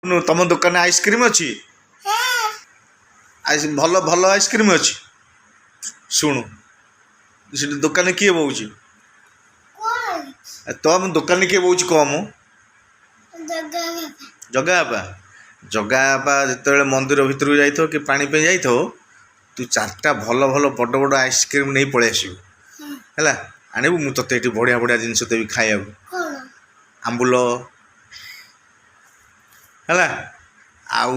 तुम दुकान आइसक्रीम अच्छी भल भल आइसक्रीम अच्छी शुणु से दुकान किए बोची तुम दुकान किए बोची कम जगा बापा जगा बापा जो मंदिर भितर जाइथ कि पानी पे जाइथ तू चार्टा भल भल बड़ बड़ आइसक्रीम नहीं पलि आसबू है आणबू मुझे ये बढ़िया बढ़िया जिनस देवी खाया आंबुल है आउ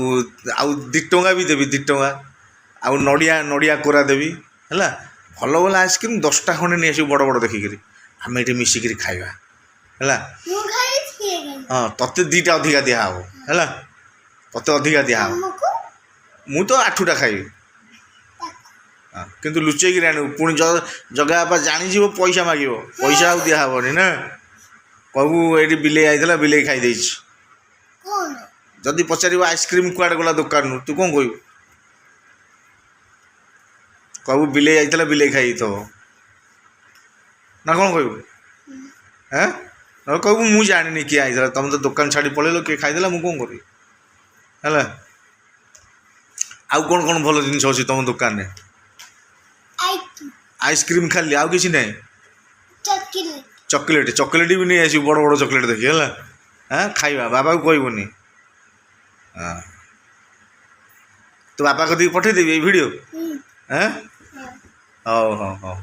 2 टंका भी देवी 2 टंका आउ नड़िया नड़िया कोरा देवी है भल भल आइसक्रीम 10टा खंडे नहीं आसू बड़ बड़ देखिक आम ये मिसिक खाଇବା है हाँ ते 2टा अधिका दिहब है ते अधिका दिहब मु तो 8टा खाइबी किंतु लुचेक आनू पुणी जगह बापा जानी पैसा मांग पैसा आउ दिहबनी ना कहू ये बिले आई बिले खाई जदि पचार आइसक्रीम कुआड़े गला दुकान तू कौन कहू कहू बिले आई बिले खाई तो ना कौन कहू हैं ना कहू मुझे जानी किए आई तुम तो दुकान छाड़ी पलैल किए खाईदेला मुझे कौन करी है आउ कौन कौन भल जिन अच्छी तुम दुकान में आइसक्रीम खाली आउ किसी ना चॉकलेट चॉकलेट भी नहीं आस बड़ बड़ चॉकलेट देखिए है हाँ खाଇବା बाबा को कहबनी हाँ तो बापा कदी पठेदेवी ये वीडियो हाँ हाँ हाँ हाँ